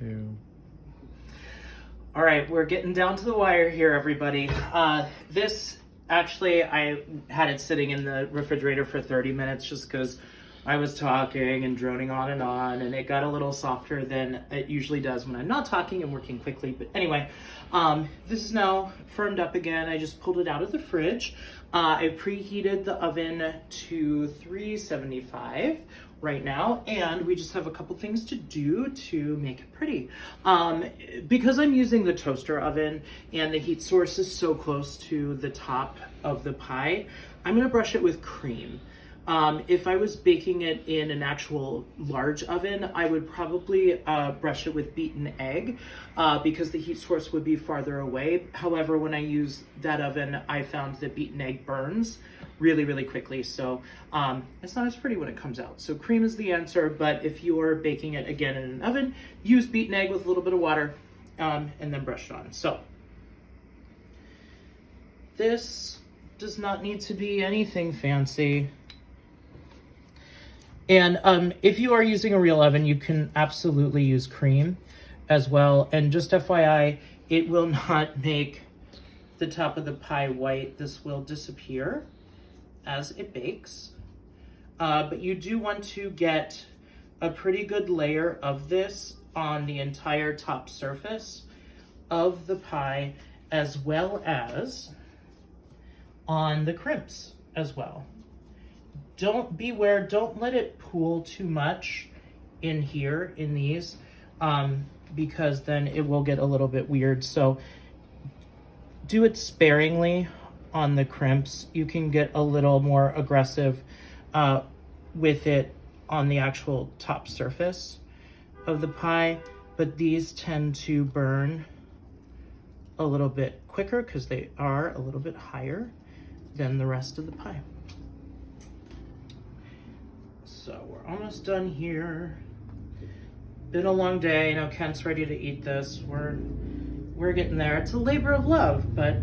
2. All right, we're getting down to the wire here, everybody. This, actually, I had it sitting in the refrigerator for 30 minutes just because I was talking and droning on, and it got a little softer than it usually does when I'm not talking and working quickly. But anyway, this is now firmed up again. I just pulled it out of the fridge. I preheated the oven to 375 right now, and we just have a couple things to do to make it pretty. Because I'm using the toaster oven and the heat source is so close to the top of the pie, I'm gonna brush it with cream. If I was baking it in an actual large oven, I would probably brush it with beaten egg because the heat source would be farther away. However, when I use that oven, I found that beaten egg burns really, really quickly. So it's not as pretty when it comes out. So cream is the answer, but if you're baking it again in an oven, use beaten egg with a little bit of water and then brush it on. So this does not need to be anything fancy. And if you are using a real oven, you can absolutely use cream as well. And just FYI, it will not make the top of the pie white. This will disappear as it bakes. But you do want to get a pretty good layer of this on the entire top surface of the pie, as well as on the crimps as well. Don't let it pool too much in here in these because then it will get a little bit weird. So do it sparingly on the crimps. You can get a little more aggressive with it on the actual top surface of the pie, but these tend to burn a little bit quicker because they are a little bit higher than the rest of the pie. So we're almost done here. Been a long day. I know Kent's ready to eat this. We're getting there. It's a labor of love, but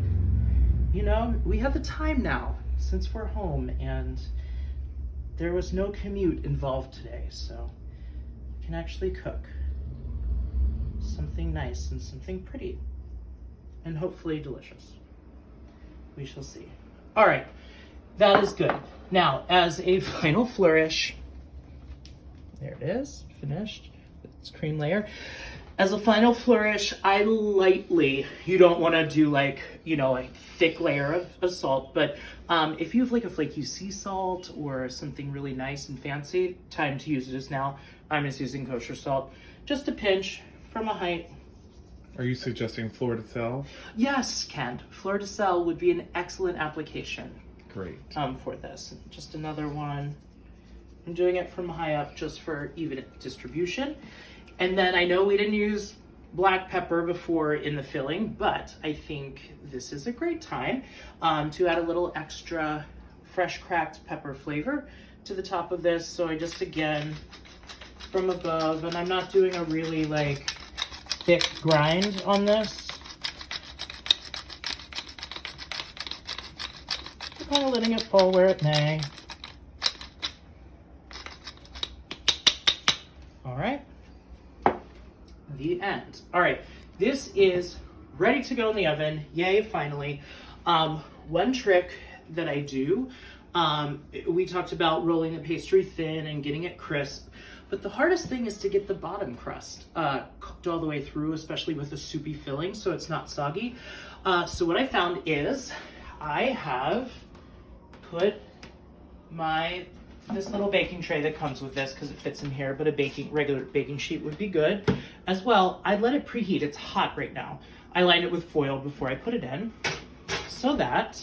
you know, we have the time now since we're home and there was no commute involved today, so we can actually cook something nice and something pretty and hopefully delicious. We shall see. All right, that is good. Now, as a final flourish, there it is, finished with its cream layer. As a final flourish, I lightly, you don't want to do like, you know, a thick layer of salt, but if you have like a flaky sea salt or something really nice and fancy, time to use it is now. I'm just using kosher salt, just a pinch from a height. Are you suggesting fleur de sel? Yes, Kent, fleur de sel would be an excellent application. Great. For this. Just another one. I'm doing it from high up just for even distribution. And then I know we didn't use black pepper before in the filling, but I think this is a great time to add a little extra fresh cracked pepper flavor to the top of this. So I just, again, from above, and I'm not doing a really like thick grind on this. Kind of letting it fall where it may. All right, the end. All right, this is ready to go in the oven. Yay, finally. One trick that I do, we talked about rolling the pastry thin and getting it crisp, but the hardest thing is to get the bottom crust cooked all the way through, especially with a soupy filling, so it's not soggy. So what I found is I have put this little baking tray that comes with this because it fits in here, but a regular baking sheet would be good as well. I let it preheat. It's hot right now. I lined it with foil before I put it in so that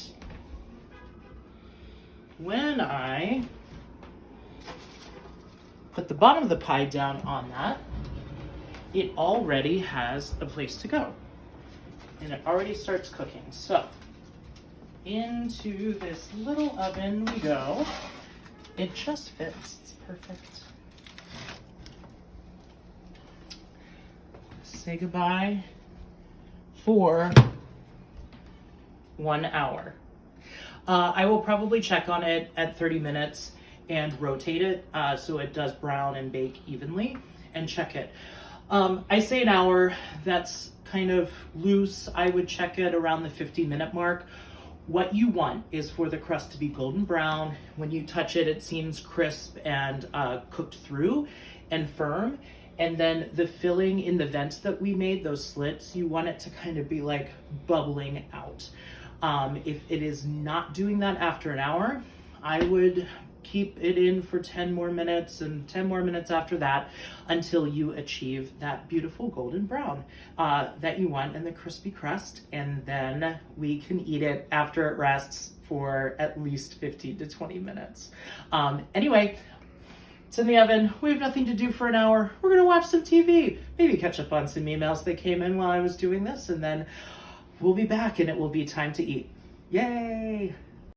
when I put the bottom of the pie down on that, it already has a place to go and it already starts cooking. So into this little oven we go. It just fits, it's perfect. Say goodbye for 1 hour. I will probably check on it at 30 minutes and rotate it so it does brown and bake evenly and check it. I say an hour. That's kind of loose. I would check it around the 50-minute mark. What you want is for the crust to be golden brown. When you touch it, it seems crisp and cooked through and firm. And then the filling in the vents that we made, those slits, you want it to kind of be like bubbling out. If it is not doing that after an hour, I would keep it in for 10 more minutes and 10 more minutes after that until you achieve that beautiful golden brown that you want and the crispy crust. And then we can eat it after it rests for at least 15 to 20 minutes. Anyway, it's in the oven. We have nothing to do for an hour. We're gonna watch some TV, maybe catch up on some emails that came in while I was doing this, and then we'll be back and it will be time to eat. Yay!